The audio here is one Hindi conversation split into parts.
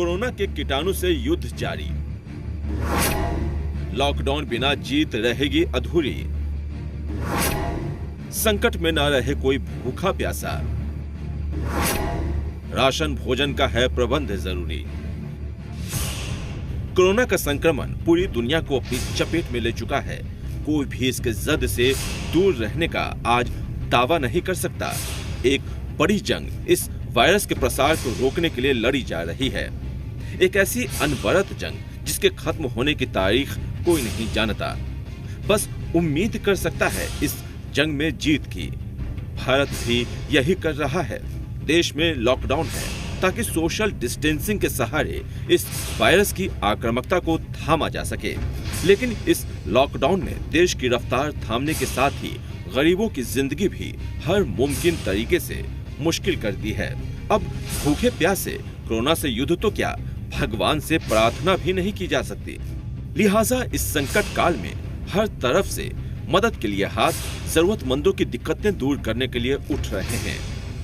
कोरोना के कीटाणु से युद्ध जारी। लॉकडाउन बिना जीत रहेगी अधूरी। संकट में न रहे कोई भूखा प्यासा। राशन भोजन का है प्रबंध जरूरी। कोरोना का संक्रमण पूरी दुनिया को अपनी चपेट में ले चुका है। कोई भी इसके जद से दूर रहने का आज दावा नहीं कर सकता। एक बड़ी जंग इस वायरस के प्रसार को रोकने के लिए लड़ी जा रही है। एक ऐसी अनवरत जंग जिसके खत्म होने की तारीख कोई नहीं जानता, बस उम्मीद कर सकता है इस जंग में जीत की। भारत भी यही कर रहा है। देश में लॉकडाउन है ताकि सोशल डिस्टेंसिंग के सहारे इस वायरस की आक्रामकता को थामा जा सके। लेकिन इस लॉकडाउन ने देश की रफ्तार थामने के साथ ही गरीबों की जिंदगी भी हर मुमकिन तरीके से मुश्किल कर दी है। अब भूखे प्यासे कोरोना से युद्ध तो क्या, भगवान से प्रार्थना भी नहीं की जा सकती। लिहाजा इस संकट काल में हर तरफ से मदद के लिए हाथ जरूरतमंदों की दिक्कतें दूर करने के लिए उठ रहे हैं।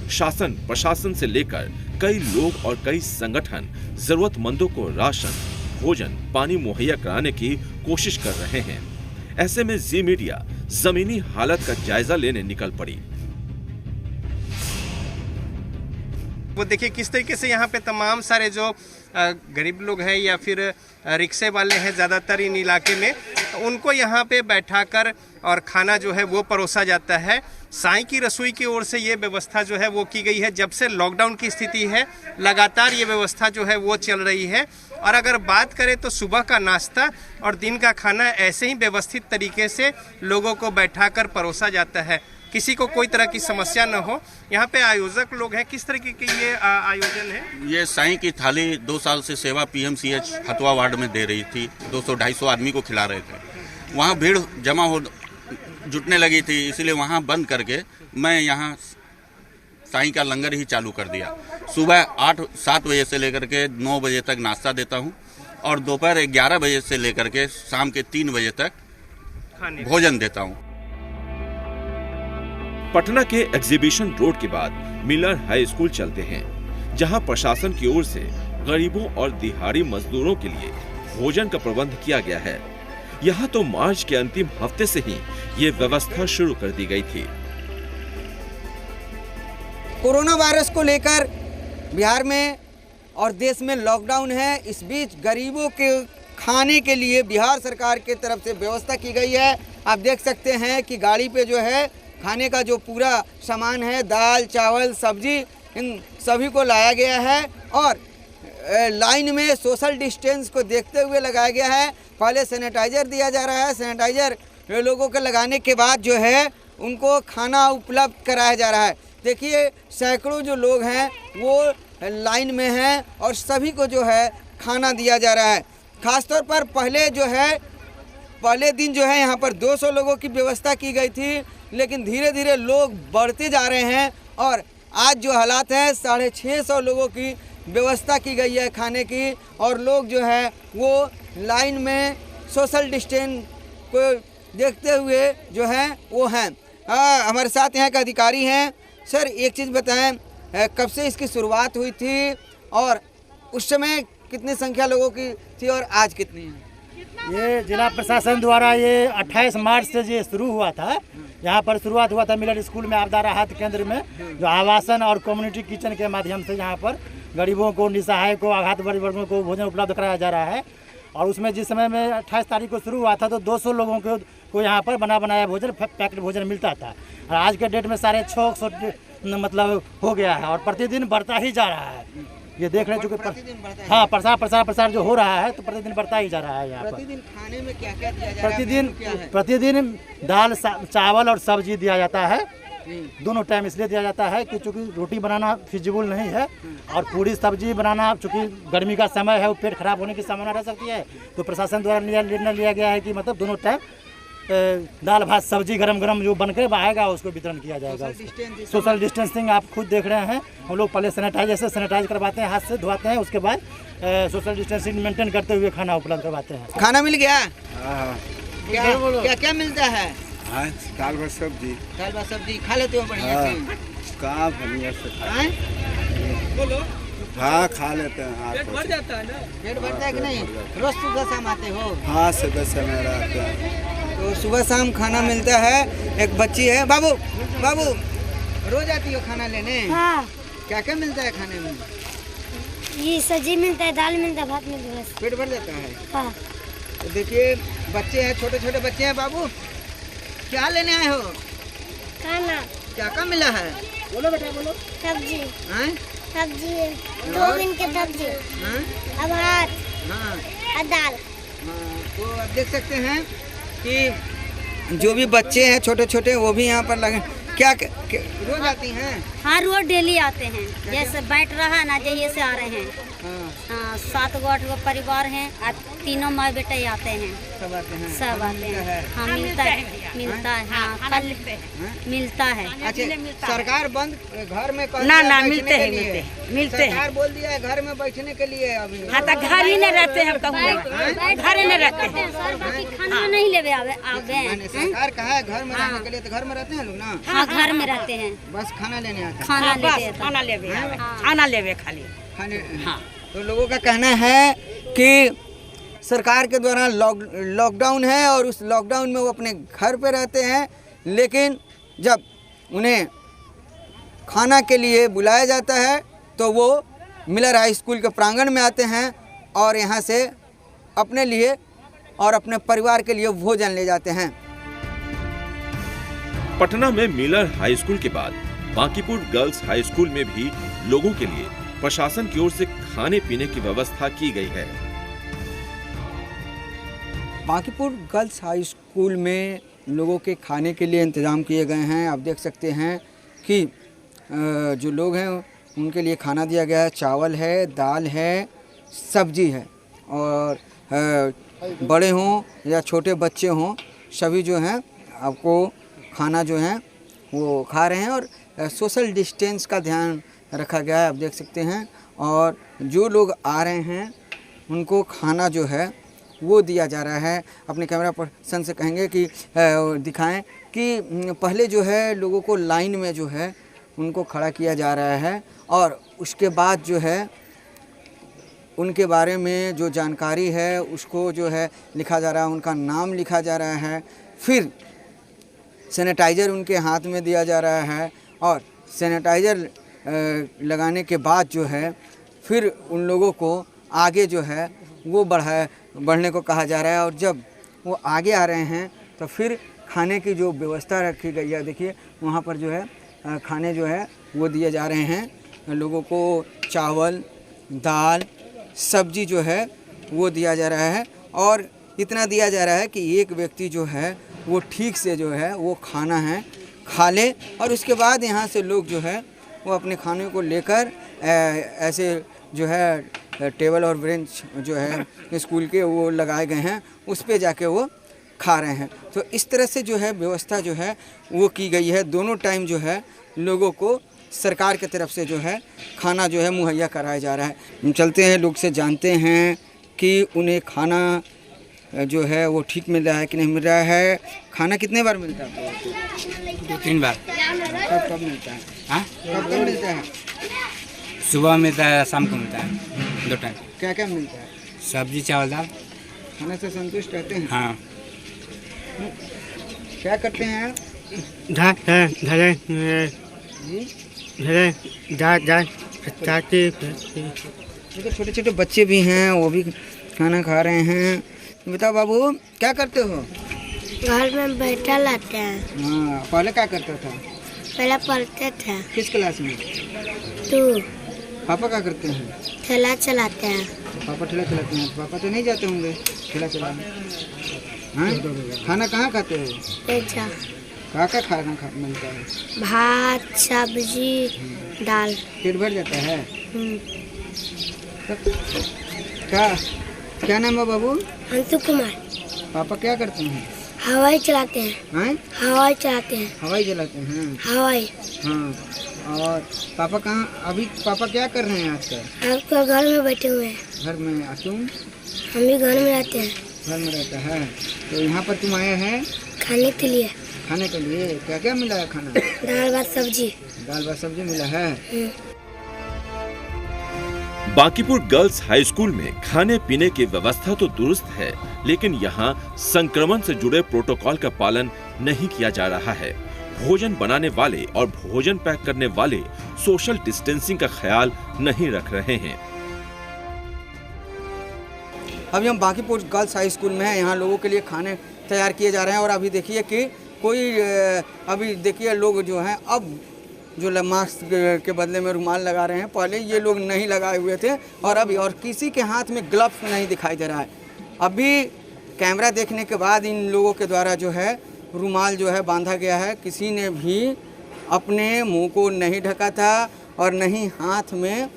शासन प्रशासन से लेकर कई लोग और कई संगठन जरूरतमंदों को राशन, भोजन, पानी मुहैया कराने की कोशिश कर रहे हैं। ऐसे में जी मीडिया जमीनी हालत का जायजा लेने निकल पड़ी। वो देखिए किस तरीके से यहाँ पे तमाम सारे जो गरीब लोग हैं या फिर रिक्शे वाले हैं ज़्यादातर इन इलाके में, उनको यहाँ पे बैठाकर और खाना जो है वो परोसा जाता है। साईं की रसोई की ओर से ये व्यवस्था जो है वो की गई है। जब से लॉकडाउन की स्थिति है लगातार ये व्यवस्था जो है वो चल रही है। और अगर बात करें तो सुबह का नाश्ता और दिन का खाना ऐसे ही व्यवस्थित तरीके से लोगों को बैठाकर परोसा जाता है, किसी को कोई तरह की समस्या न हो। यहाँ पे आयोजक लोग हैं, किस तरीके की ये आयोजन है? ये साईं की थाली 2 साल से सेवा PMCH हथुआ वार्ड में दे रही थी। 200-250 आदमी को खिला रहे थे। वहाँ भीड़ जुटने लगी थी, इसलिए वहाँ बंद करके मैं यहाँ साईं का लंगर ही चालू कर दिया। सुबह 8-7 बजे से लेकर के 9 बजे तक नाश्ता देता हूँ और दोपहर 11 बजे से लेकर के शाम के 3 बजे तक भोजन देता हूँ। पटना के एग्जीबिशन रोड के बाद मिलर हाई स्कूल चलते हैं, जहां प्रशासन की ओर से गरीबों और दिहाड़ी मजदूरों के लिए भोजन का प्रबंध किया गया है। यहां तो मार्च के अंतिम हफ्ते से ही ये व्यवस्था शुरू कर दी गई थी। कोरोना वायरस को लेकर बिहार में और देश में लॉकडाउन है। इस बीच गरीबों के खाने के लिए बिहार सरकार की तरफ से व्यवस्था की गई है। आप देख सकते हैं कि गाड़ी पे जो है खाने का जो पूरा सामान है, दाल, चावल, सब्जी, इन सभी को लाया गया है और लाइन में सोशल डिस्टेंस को देखते हुए लगाया गया है। पहले सैनिटाइज़र दिया जा रहा है। सैनिटाइज़र लोगों के लगाने के बाद जो है उनको खाना उपलब्ध कराया जा रहा है। देखिए सैकड़ों जो लोग हैं वो लाइन में हैं और सभी को जो है खाना दिया जा रहा है। ख़ासतौर पर पहले दिन जो है यहाँ पर 200 लोगों की व्यवस्था की गई थी, लेकिन धीरे धीरे लोग बढ़ते जा रहे हैं और आज जो हालात हैं 650 लोगों की व्यवस्था की गई है खाने की। और लोग जो है वो लाइन में सोशल डिस्टेंस को देखते हुए जो है वो हैं। हमारे साथ यहाँ के अधिकारी हैं। सर एक चीज़ बताएं, कब से इसकी शुरुआत हुई थी और उस समय कितनी संख्या लोगों की थी और आज कितनी है? ये जिला प्रशासन द्वारा ये 28 मार्च से ये शुरू हुआ था। यहाँ पर शुरुआत हुआ था मिलर स्कूल में आपदा राहत केंद्र में, जो आवासन और कम्युनिटी किचन के माध्यम से यहाँ पर गरीबों को, निसहाय को, आघात वर्गों को भोजन उपलब्ध कराया जा रहा है। और उसमें जिस समय में 28 तारीख को शुरू हुआ था तो 200 लोगों को यहाँ पर बना बनाया भोजन, पैक्ड भोजन मिलता था। और आज के डेट में 650 मतलब हो गया है और प्रतिदिन बढ़ता ही जा रहा है। ये देख रहे चूँकि हाँ प्रसार जो हो रहा है तो प्रतिदिन बढ़ता ही जा रहा है। यहाँ पर प्रतिदिन खाने में क्या क्या दिया जा रहा है? प्रतिदिन दाल, चावल और सब्जी दिया जाता है। दोनों टाइम इसलिए दिया जाता है कि चूँकि रोटी बनाना फिजिबल नहीं है और पूरी सब्जी बनाना, चूँकि गर्मी का समय है, वो पेट खराब होने की संभावना रह सकती है, तो प्रशासन द्वारा निर्णय लिया गया है कि मतलब दोनों टाइम दाल भात सब्जी गरम गरम जो बनकर आएगा उसको वितरण किया जाएगा। सोशल डिस्टेंसिंग आप खुद देख रहे हैं। हम लोग पहले सैनिटाइज करवाते हैं, हाथ से धोवाते हैं, उसके बाद सोशल डिस्टेंसिंग मेंटेन करते हुए खाना उपलब्ध करवाते हैं। खाना मिल गया? क्या क्या मिलता है? दाल भात सब्जी खा लेते हो बढ़िया से? बढ़िया से बोलो हाँ खा लेते हैं। हाँ पेट भर जाता है ना? पेट भरता है कि नहीं? रोज सुबह शाम आते हो? हाँ सुबह समय रहते हैं। तो सुबह शाम खाना मिलता है। एक बच्ची है, बाबू बाबू रोज आती हो खाना लेने? हाँ, क्या क्या मिलता है खाने में? ये सब्जी मिलता है, दाल मिलता है, भात मिलता है, बस। पेट भर जाता है। हाँ, तो देखिए बच्चे हैं, छोटे छोटे बच्चे हैं। बाबू क्या लेने आए हो? खाना, क्या क्या मिला है? बोलो बेटा बोलो। सब्जी, हैं? सब्जी, 2 दिन के सब्जी, हैं? अब भात हाँ और दाल। हाँ, तो आप देख सकते हैं कि जो भी बच्चे हैं छोटे छोटे वो भी यहाँ पर लगे। क्या रोज आती हैं? हाँ, रोज डेली आते हैं। जैसे बैठ रहा है ना, जहिए से आ रहे हैं। हाँ, हाँ, 7 गो 8 गो परिवार हैं और तीनों माँ बेटे आते हैं। सब आते हैं। सब आते हैं। हाँ, मिलता है हाँ, कल मिलता है। अच्छा, सरकार बंद घर में कह ना दिया ना बैठने मिलते के हैं लिए। मिलते हैं। सरकार बोल दिया है घर में बैठने के लिए अभी। हाँ तो घर ही नहीं रहते हैं, कहूँ घर ही नहीं रहते हैं। सर, बाकी खाना नहीं लेवे आवे मैंने सरकार कहा है घर में रहने के लिए, तो घर में रहते हैं लोग ना? हाँ, घर में रहते हैं। बस खाना लेने आते हैं। खाना बस लेते हैं। खाना लेवे खाना लेवे खाली। खाने हाँ। तो लोगों का कहना है कि सरकार के द्वारा लॉकडाउन है और उस लॉकडाउन में वो अपने घर पे रहते हैं, लेकिन जब उन्हें खाना के लिए बुलाया जाता है तो वो मिलर हाई स्कूल के प्रांगण में आते हैं और यहाँ से अपने लिए और अपने परिवार के लिए भोजन ले जाते हैं। पटना में मिलर हाई स्कूल के बाद बांकीपुर गर्ल्स हाई स्कूल में भी लोगों के लिए प्रशासन की ओर से खाने पीने की व्यवस्था की गई है। बांकीपुर गर्ल्स हाई स्कूल में लोगों के खाने के लिए इंतज़ाम किए गए हैं। आप देख सकते हैं कि जो लोग हैं उनके लिए खाना दिया गया है। चावल है, दाल है, सब्जी है और बड़े हों या छोटे बच्चे हों सभी जो हैं आपको खाना जो है वो खा रहे हैं और सोशल डिस्टेंस का ध्यान रखा गया है। आप देख सकते हैं और जो लोग आ रहे हैं उनको खाना जो है वो दिया जा रहा है। अपने कैमरा पर्सन से कहेंगे कि दिखाएं कि पहले जो है लोगों को लाइन में जो है उनको खड़ा किया जा रहा है और उसके बाद जो है उनके बारे में जो जानकारी है उसको जो है लिखा जा रहा है, उनका नाम लिखा जा रहा है। फिर सैनिटाइज़र उनके हाथ में दिया जा रहा है और सैनिटाइज़र लगाने के बाद जो है फिर उन लोगों को आगे जो है वो बढ़ने को कहा जा रहा है और जब वो आगे आ रहे हैं तो फिर खाने की जो व्यवस्था रखी गई है, देखिए वहाँ पर जो है खाने जो है वो दिए जा रहे हैं लोगों को। चावल, दाल, सब्जी जो है वो दिया जा रहा है और इतना दिया जा रहा है कि एक व्यक्ति जो है वो ठीक से जो है वो खाना है खा ले और उसके बाद यहाँ से लोग जो है वो अपने खाने को लेकर ऐसे जो है टेबल और बेंच जो है स्कूल के वो लगाए गए हैं उस पे जाके वो खा रहे हैं। तो इस तरह से जो है व्यवस्था जो है वो की गई है। दोनों टाइम जो है लोगों को सरकार की तरफ से जो है खाना जो है मुहैया कराया जा रहा है। हम चलते हैं, लोग से जानते हैं कि उन्हें खाना जो है वो ठीक मिल रहा है कि नहीं मिल रहा है। खाना कितने बार मिलता है? 2-3 बार। कब मिलता है? हाँ, कब मिलता है? सुबह मिलता है, शाम को मिलता है, 2 टाइम। क्या क्या मिलता है? सब्जी, चावल, दाल। खाने से संतुष्ट रहते हैं? हाँ। क्या करते हैं आप? देखो छोटे छोटे बच्चे भी हैं वो भी खाना खा रहे हैं। बताओ बाबू क्या करते हो? घर में बैठा लाते हैं। हाँ, पहले क्या करता था? पहले पढ़ते थे। किस क्लास में? 2। पापा क्या करते हैं? ठेला चलाते हैं। पापा ठेला चलाते हैं। पापा तो नहीं जाते होंगे ठेला चलाने? हाँ, खाना कहाँ खाते हो? पिज्जा। कहाँ का खाना मिलता है? भात, सब्जी, दाल। पेट भर जाता है? हम्म। क्या नाम है बाबू? अंशु कुमार। पापा क्या करते हैं? हवाई चलाते हैं। हैं? हवाई चलाते हैं। हवाई चलाते हैं? हवाई। हाँ। और पापा कहाँ अभी पापा क्या कर रहे हैं आजकल? आपका घर में बैठे हुए हैं। घर में? तुम? हम भी घर में रहते हैं। घर में रहता है। तो यहाँ पर तुम आए हैं खाने के लिए। खाने के लिए क्या क्या मिला है खाना? दाल भात सब्जी। दाल भात सब्जी मिला है। बांकीपुर गर्ल्स हाई स्कूल में खाने पीने की व्यवस्था तो दुरुस्त है, लेकिन यहाँ संक्रमण से जुड़े प्रोटोकॉल का पालन नहीं किया जा रहा है। भोजन बनाने वाले और भोजन पैक करने वाले सोशल डिस्टेंसिंग का ख्याल नहीं रख रहे हैं। अभी हम बांकीपुर गर्ल्स हाई स्कूल में हैं। यहाँ लोगों के लिए खाने तैयार किए जा रहे हैं और अभी देखिए कि अभी देखिए लोग जो हैं अब जो मास्क के बदले में रुमाल लगा रहे हैं। पहले ये लोग नहीं लगाए हुए थे और किसी के हाथ में ग्लव्स नहीं दिखाई दे रहा है। अभी कैमरा देखने के बाद इन लोगों के द्वारा जो है रुमाल जो है बांधा गया है। किसी ने भी अपने मुंह को नहीं ढका था और नहीं हाथ में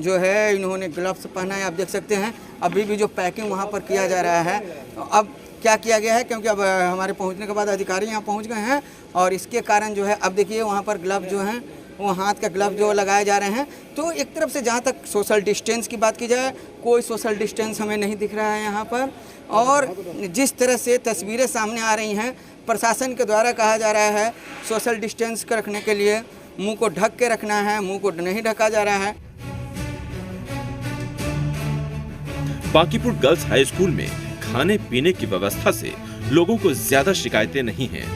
जो है इन्होंने ग्लव्स पहना है। आप देख सकते हैं अभी भी जो पैकिंग वहाँ पर किया जा रहा है। अब क्या किया गया है, क्योंकि अब हमारे पहुँचने के बाद अधिकारी यहाँ पहुँच गए हैं और इसके कारण जो है अब देखिए वहाँ पर ग्लव जो हैं वो हाथ का ग्लव जो लगाए जा रहे हैं। तो एक तरफ से जहाँ तक सोशल डिस्टेंस की बात की जाए, कोई सोशल डिस्टेंस हमें नहीं दिख रहा है यहाँ पर। और जिस तरह से तस्वीरें सामने आ रही हैं, प्रशासन के द्वारा कहा जा रहा है सोशल डिस्टेंस को रखने के लिए मुंह को ढक के रखना है, मुंह को नहीं ढका जा रहा है। बांकीपुर गर्ल्स हाई स्कूल में खाने पीने की व्यवस्था से लोगों को ज्यादा शिकायतें नहीं हैं,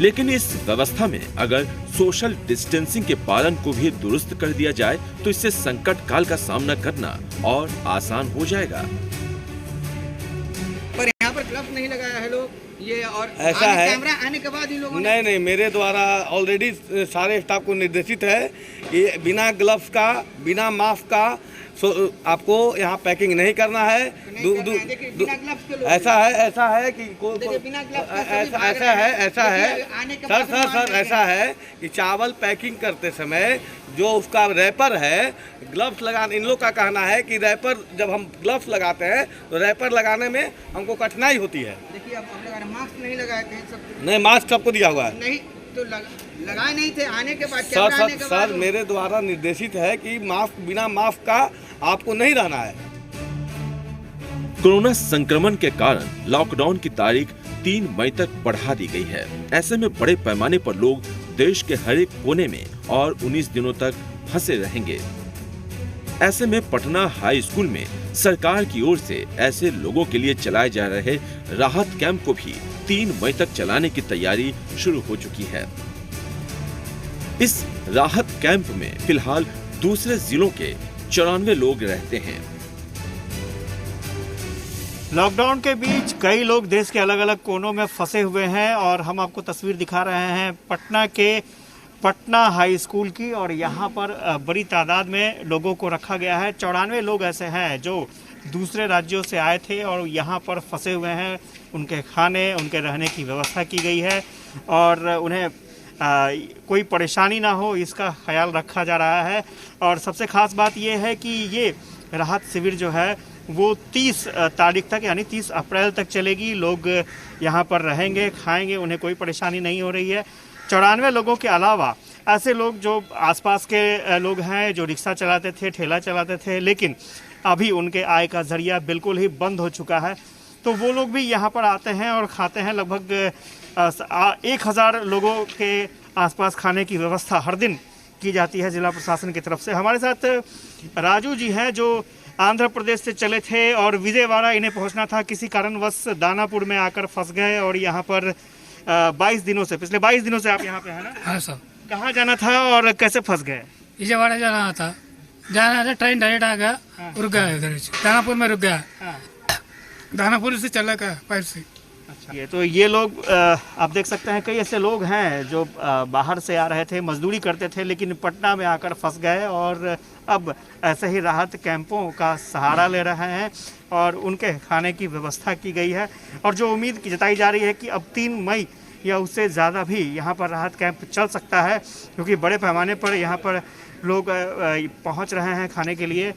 लेकिन इस व्यवस्था में अगर सोशल डिस्टेंसिंग के पालन को भी दुरुस्त कर दिया जाए तो इससे संकट काल का सामना करना और आसान हो जाएगा। पर यहाँ पर ग्लव्स नहीं लगाया है लोग, ये और ऐसा है कैमरा आने के बाद ही लोगों ने नहीं, मेरे द्वारा ऑलरेडी सारे स्टाफ को निर्देशित है कि बिना ग्लव्स का, बिना मास्क का आपको यहाँ पैकिंग नहीं करना है। ऐसा है कि ऐसा है कि चावल पैकिंग करते समय जो उसका रैपर है, ग्लव्स लगाना, इन लोग का कहना है कि रैपर जब हम ग्लव्स लगाते हैं तो रैपर लगाने में हमको कठिनाई होती है। देखिए अब मास्क नहीं लगाए थे सब। नहीं, मास्क सबको दिया हुआ है। नहीं तो लगाए नहीं थे। आने के बाद सर मेरे द्वारा निर्देशित है कि मास्क, बिना मास्क का आपको नहीं रहना है। कोरोना संक्रमण के कारण लॉकडाउन की तारीख 3 मई तक बढ़ा दी गई है। ऐसे में बड़े पैमाने पर लोग देश के हर एक कोने में और 19 दिनों तक फंसे रहेंगे। ऐसे में पटना हाई स्कूल में सरकार की ओर से ऐसे लोगों के लिए चलाए जा रहे राहत कैंप को भी 3 मई तक चलाने की तैयारी शुरू हो चुकी है। इस राहत कैंप में फिलहाल दूसरे जिलों के 94 लोग रहते हैं। लॉकडाउन के बीच कई लोग देश के अलग अलग कोनों में फंसे हुए हैं और हम आपको तस्वीर दिखा रहे हैं पटना के पटना हाई स्कूल की। और यहाँ पर बड़ी तादाद में लोगों को रखा गया है। 94 लोग ऐसे हैं जो दूसरे राज्यों से आए थे और यहाँ पर फंसे हुए हैं। उनके खाने, उनके रहने की व्यवस्था की गई है और उन्हें कोई परेशानी ना हो इसका ख्याल रखा जा रहा है। और सबसे ख़ास बात यह है कि ये राहत शिविर जो है वो 30 तारीख तक यानी 30 अप्रैल तक चलेगी। लोग यहाँ पर रहेंगे, खाएंगे, उन्हें कोई परेशानी नहीं हो रही है। 94 लोगों के अलावा ऐसे लोग जो आसपास के लोग हैं, जो रिक्शा चलाते थे, ठेला चलाते थे, लेकिन अभी उनके आय का जरिया बिल्कुल ही बंद हो चुका है, तो वो लोग भी यहाँ पर आते हैं और खाते हैं। लगभग 1000 लोगों के आसपास खाने की व्यवस्था हर दिन की जाती है जिला प्रशासन की तरफ से। हमारे साथ राजू जी हैं जो आंध्र प्रदेश से चले थे और विजयवाड़ा इन्हें पहुंचना था। किसी कारणवश दानापुर में आकर फंस गए और यहाँ पर 22 दिनों से, पिछले 22 दिनों से आप यहाँ पे हैं ना? हाँ सर। कहाँ जाना था और कैसे फंस गए? विजयवाड़ा जाना था, ट्रेन डायरेक्ट आ गया, रुक गया इधर, दानापुर में रुक गया। दानापुर से चला गया पैर से। अच्छा, तो ये लोग आप देख सकते हैं कई ऐसे लोग हैं जो बाहर से आ रहे थे, मजदूरी करते थे, लेकिन पटना में आकर फंस गए और अब ऐसे ही राहत कैंपों का सहारा ले रहे हैं और उनके खाने की व्यवस्था की गई है। और जो उम्मीद की जताई जा रही है कि अब 3 मई या उससे ज़्यादा भी यहाँ पर राहत कैंप चल सकता है, क्योंकि बड़े पैमाने पर यहाँ पर लोग पहुँच रहे हैं खाने के लिए।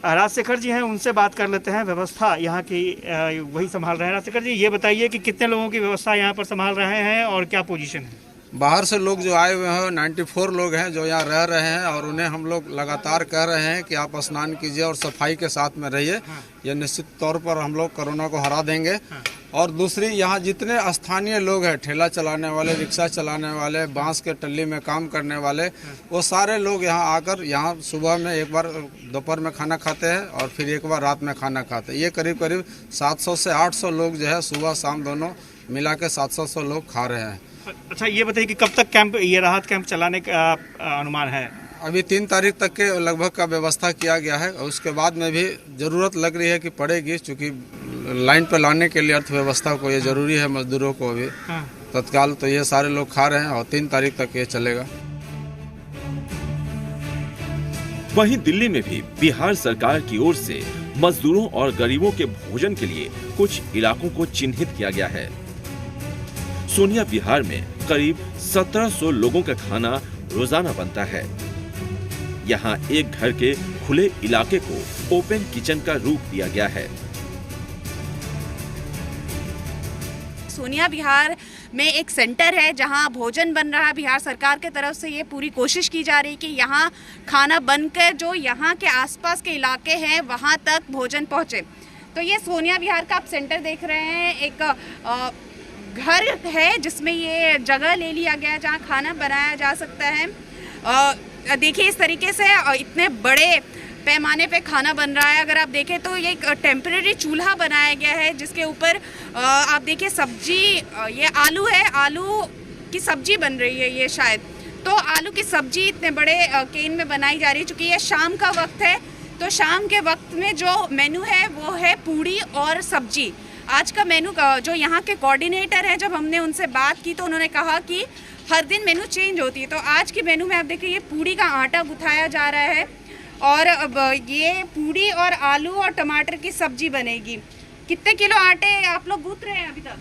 राजशेखर जी हैं, उनसे बात कर लेते हैं। व्यवस्था यहाँ की वही संभाल रहे हैं। राजशेखर जी, ये बताइए कि कितने लोगों की व्यवस्था यहाँ पर संभाल रहे हैं और क्या पोजीशन है? बाहर से लोग जो आए हुए हैं 94 लोग हैं जो यहाँ रह रहे हैं, और उन्हें हम लोग लगातार कह रहे हैं कि आप स्नान कीजिए और सफाई के साथ में रहिए। यह निश्चित तौर पर हम लोग कोरोना को हरा देंगे। और दूसरी, यहाँ जितने स्थानीय लोग हैं, ठेला चलाने वाले, रिक्शा चलाने वाले, बांस के टल्ली में काम करने वाले, वो सारे लोग यहाँ आकर यहाँ सुबह में एक बार दोपहर में खाना खाते हैं और फिर एक बार रात में खाना खाते हैं। ये करीब करीब 700 से 800 लोग जो है सुबह शाम दोनों मिला के 700 लोग खा रहे हैं। अच्छा, ये बताइए कि कब तक कैंप, ये राहत कैंप चलाने का अनुमान है? अभी 3 तारीख तक के लगभग का व्यवस्था किया गया है, और उसके बाद में भी ज़रूरत लग रही है कि पड़ेगी, क्योंकि लाइन पर लाने के लिए अर्थव्यवस्था को ये ज़रूरी है, मजदूरों को भी तत्काल। तो ये सारे लोग खा रहे हैं और 3 तारीख तक ये चलेगा। वहीं दिल्ली में भी बिहार सरकार की ओर से मजदूरों और गरीबों के भोजन के लिए कुछ इलाकों को चिन्हित किया गया है। सोनिया विहार में करीब 1700 लोगों का खाना रोजाना बनता है। यहाँ एक घर के खुले इलाके को ओपन किचन का रूप दिया गया है। सोनिया विहार में एक सेंटर है जहां भोजन बन रहा है। बिहार सरकार के तरफ से ये पूरी कोशिश की जा रही है कि यहाँ खाना बनकर जो यहाँ के आसपास के इलाके हैं वहां तक भोजन पहुँचे। तो ये सोनिया विहार का आप सेंटर देख रहे हैं, एक घर है जिसमें ये जगह ले लिया गया है जहाँ खाना बनाया जा सकता है। देखिए इस तरीके से इतने बड़े पैमाने पे खाना बन रहा है। अगर आप देखें तो ये एक टेम्परेरी चूल्हा बनाया गया है जिसके ऊपर आप देखिए सब्जी, ये आलू है, आलू की सब्जी बन रही है ये शायद। तो आलू की सब्जी इतने बड़े केन में बनाई जा रही है। चूँकि ये शाम का वक्त है तो शाम के वक्त में जो मेनू है वो है पूड़ी और सब्जी। आज का मेनू जो यहाँ के कोऑर्डिनेटर हैं, जब हमने उनसे बात की तो उन्होंने कहा कि हर दिन मेनू चेंज होती है। तो आज के मेनू में आप देखिए ये पूड़ी का आटा गुथाया जा रहा है और अब ये पूड़ी और आलू और टमाटर की सब्जी बनेगी। कितने किलो आटे आप लोग गूंथ रहे हैं अभी तक?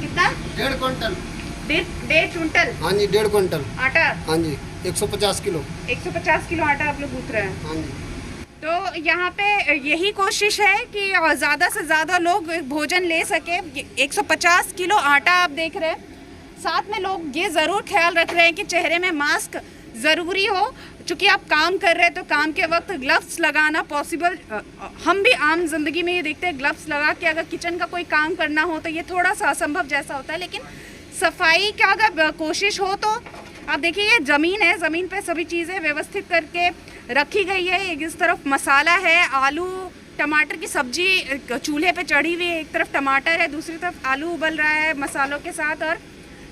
कितना? 1.5 क्विंटल। 1.5 क्विंटल? हाँ जी, 1.5 क्विंटल आटा। हाँ जी, 150 किलो। 150 किलो आटा आप लोग गूंथ रहे हैं? हाँ जी। तो यहाँ पे यही कोशिश है कि ज़्यादा से ज़्यादा लोग भोजन ले सके। 150 किलो आटा आप देख रहे हैं। साथ में लोग ये ज़रूर ख्याल रख रहे हैं कि चेहरे में मास्क ज़रूरी हो। चूँकि आप काम कर रहे हैं तो काम के वक्त ग्लव्स लगाना पॉसिबल, हम भी आम जिंदगी में ये देखते हैं ग्लव्स लगा के अगर किचन का कोई काम करना हो तो ये थोड़ा सा असंभव जैसा होता है। लेकिन सफाई का अगर कोशिश हो तो आप देखिए ये ज़मीन है, ज़मीन पे सभी चीज़ें व्यवस्थित करके रखी गई है। इस तरफ मसाला है, आलू टमाटर की सब्जी चूल्हे पे चढ़ी हुई है, एक तरफ टमाटर है, दूसरी तरफ आलू उबल रहा है मसालों के साथ। और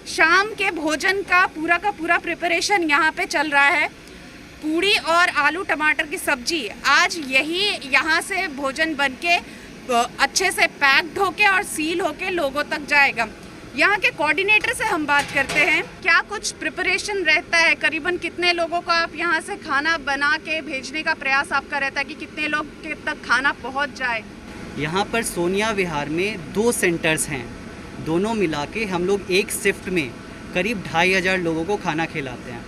शाम के भोजन का पूरा प्रिपरेशन यहाँ पे चल रहा है। पूड़ी और आलू टमाटर की सब्जी आज यही यहाँ से भोजन बनके अच्छे से पैक्ड होके और सील होके लोगों तक जाएगा। यहाँ के कोऑर्डिनेटर से हम बात करते हैं, क्या कुछ प्रिपरेशन रहता है? करीबन कितने लोगों को आप यहाँ से खाना बना के भेजने का प्रयास आपका रहता है कि कितने लोग के तक खाना पहुँच जाए? यहाँ पर सोनिया विहार में 2 सेंटर्स हैं, दोनों मिला के हम लोग एक शिफ्ट में करीब 2500 लोगों को खाना खिलाते हैं।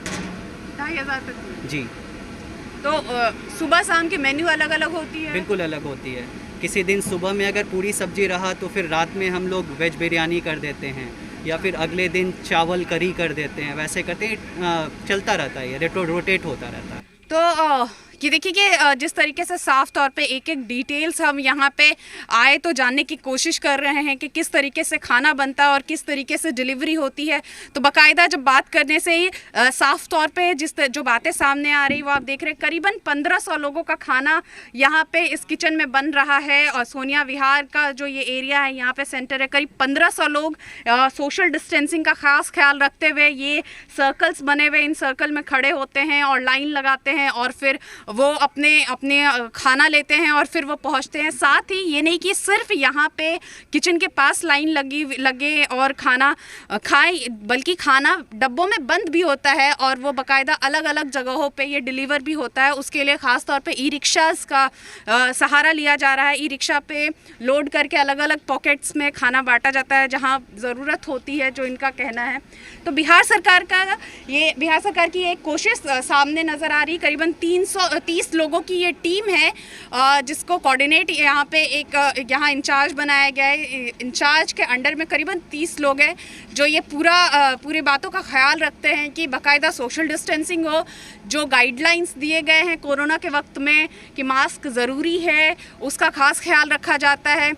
2500 तक? जी। तो सुबह शाम की मेन्यू अलग अलग होती है? बिल्कुल अलग होती है। किसी दिन सुबह में अगर पूरी सब्जी रहा तो फिर रात में हम लोग वेज बिरयानी कर देते हैं, या फिर अगले दिन चावल करी कर देते हैं। वैसे करते हैं, चलता रहता है, रोटेट होता रहता है। तो कि देखिए कि जिस तरीके से साफ तौर पे एक एक डिटेल्स हम यहाँ पे आए तो जानने की कोशिश कर रहे हैं कि किस तरीके से खाना बनता है और किस तरीके से डिलीवरी होती है। तो बाकायदा जब बात करने से ही साफ तौर पे जो बातें सामने आ रही वो आप देख रहे हैं। करीबन 1500 लोगों का खाना यहाँ पे इस किचन में बन रहा है। और सोनिया विहार का जो ये एरिया है, यहाँ पे सेंटर है, करीब 1500 लोग सोशल डिस्टेंसिंग का खास ख्याल रखते हुए ये सर्कल्स बने हुए, इन सर्कल में खड़े होते हैं और लाइन लगाते हैं और फिर वो अपने खाना लेते हैं और फिर वो पहुंचते हैं। साथ ही ये नहीं कि सिर्फ यहाँ पे किचन के पास लाइन लगे और खाना खाएं, बल्कि खाना डब्बों में बंद भी होता है और वो बाकायदा अलग अलग जगहों पे ये डिलीवर भी होता है। उसके लिए ख़ास तौर पे ई-रिक्शास का सहारा लिया जा रहा है। ई-रिक्शा पे लोड करके अलग अलग पॉकेट्स में खाना बांटा जाता है जहाँ ज़रूरत होती है, जो इनका कहना है। तो बिहार सरकार की एक कोशिश सामने नज़र आ रही। करीबन 130 लोगों की ये टीम है जिसको कोऑर्डिनेट यहाँ पे एक यहाँ इंचार्ज बनाया गया है। इंचार्ज के अंडर में करीबन 30 लोग हैं जो ये पूरी बातों का ख्याल रखते हैं कि बाकायदा सोशल डिस्टेंसिंग हो, जो गाइडलाइंस दिए गए हैं कोरोना के वक्त में कि मास्क ज़रूरी है, उसका खास ख्याल रखा जाता है।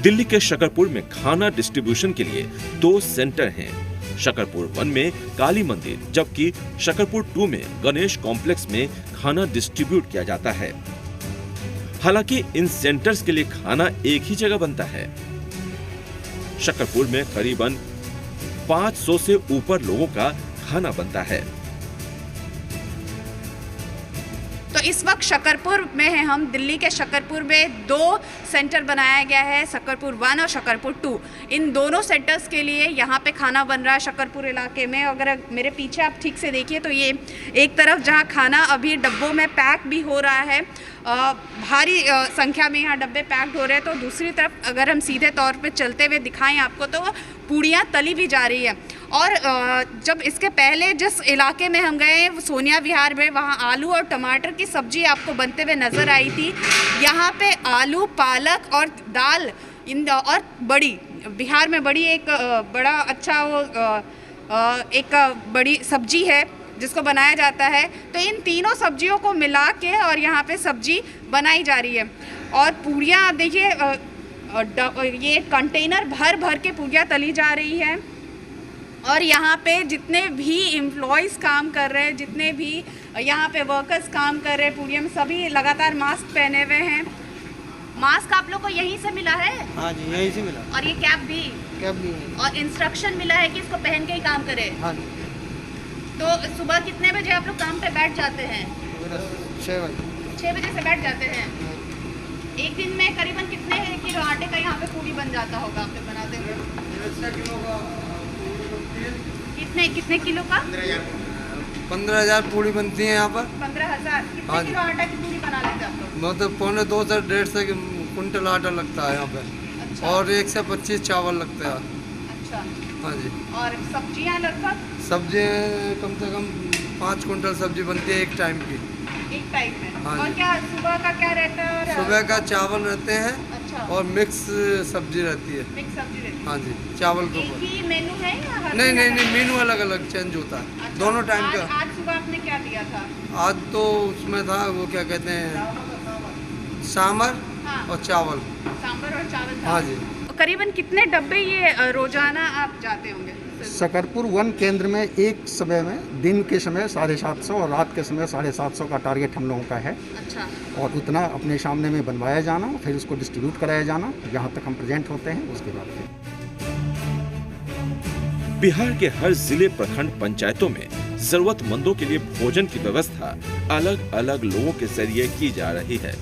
दिल्ली के शकरपुर में खाना डिस्ट्रीब्यूशन के लिए 2 सेंटर हैं। शकरपुर 1 में काली मंदिर, जबकि शकरपुर 2 में गणेश कॉम्प्लेक्स में खाना डिस्ट्रीब्यूट किया जाता है। हालांकि इन सेंटर्स के लिए खाना एक ही जगह बनता है। शकरपुर में करीबन 500 से ऊपर लोगों का खाना बनता है। तो इस वक्त शकरपुर में है हम। दिल्ली के शकरपुर में 2 सेंटर बनाया गया है, शकरपुर 1 और शकरपुर 2। इन दोनों सेंटर्स के लिए यहाँ पे खाना बन रहा है शकरपुर इलाके में। अगर मेरे पीछे आप ठीक से देखिए तो ये एक तरफ जहाँ खाना अभी डब्बों में पैक भी हो रहा है, भारी संख्या में यहाँ डब्बे पैक्ड हो रहे हैं, तो दूसरी तरफ अगर हम सीधे तौर पे चलते हुए दिखाएं आपको तो पूड़ियाँ तली भी जा रही है। और जब इसके पहले जिस इलाके में हम गए सोनिया विहार में, वहाँ आलू और टमाटर की सब्जी आपको बनते हुए नज़र आई थी। यहाँ पे आलू, पालक और दाल और बड़ी, बिहार में बड़ी एक बड़ा अच्छा वो एक बड़ी सब्जी है जिसको बनाया जाता है। तो इन तीनों सब्जियों को मिला के और यहाँ पे सब्जी बनाई जा रही है। और पूड़ियाँ आप देखिए, ये कंटेनर भर भर के पूड़ियाँ तली जा रही है। और यहाँ पे जितने भी एम्प्लॉयज़ काम कर रहे हैं, जितने भी यहाँ पे वर्कर्स काम कर रहे हैं पूड़िया में, सभी लगातार मास्क पहने हुए हैं। मास्क आप लोग को यहीं से मिला है? हाँ जी, यहीं से मिला। और ये कैप भी? कैप भी। और इंस्ट्रक्शन मिला है कि इसको पहन के ही काम करे? हाँ जी। तो सुबह कितने बजे आप लोग काम पे बैठ जाते हैं? 6 बजे। 6 बजे से बैठ जाते हैं। एक दिन में करीबन कितने किलो आटे का यहाँ पे पूड़ी बन जाता होगा आप लोग बनाते हुए? कितने किलो का? 15,000 पूड़ी बनती है यहाँ पर। 15,000? कितने किलो आटा की पूड़ी बना लेते हैं आप लोग? मतलब 2.25 से 1.5 कुंटल आटा लगता है यहाँ पे। अच्छा। और 1 से 25 चावल लगते हैं। अच्छा। हाँ जी। और सब्जियाँ लगभग? सब्जी कम से कम 5 कुंटल सब्जी बनती है एक टाइम की। एक टाइम में? हाँ। और क्या सुबह का क्या रहता है? सुबह का चावल रहते हैं। अच्छा। और मिक्स सब्जी रहती है। मिक्स सब्जी रहती है? हाँ जी, चावल को। एक ही मेनू है या हर नहीं, मेनू अलग अलग चेंज होता है। अच्छा। दोनों टाइम का। आज सुबह आपने क्या दिया था? आज तो उसमें था वो क्या कहते हैं, सांभर। हाँ। और चावल। सांभर और चावल। हाँ जी। करीबन कितने डब्बे ये रोजाना आप जाते होंगे? शकरपुर 1 केंद्र में एक समय में दिन के समय 750 और रात के समय 750 का टारगेट हम लोगों का है। अच्छा। और उतना अपने सामने में बनवाया जाना, फिर उसको डिस्ट्रीब्यूट कराया जाना, जहाँ तक हम प्रेजेंट होते हैं उसके बाद फिर। बिहार के हर जिले, प्रखंड, पंचायतों में जरूरतमंदों के लिए भोजन की व्यवस्था अलग अलग लोगों के जरिए की जा रही है।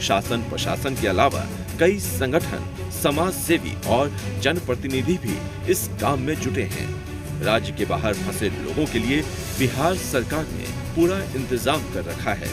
शासन प्रशासन के अलावा कई संगठन, समाज सेवी और जनप्रतिनिधि भी इस काम में जुटे हैं। राज्य के बाहर फंसे लोगों के लिए बिहार सरकार ने पूरा इंतजाम कर रखा है।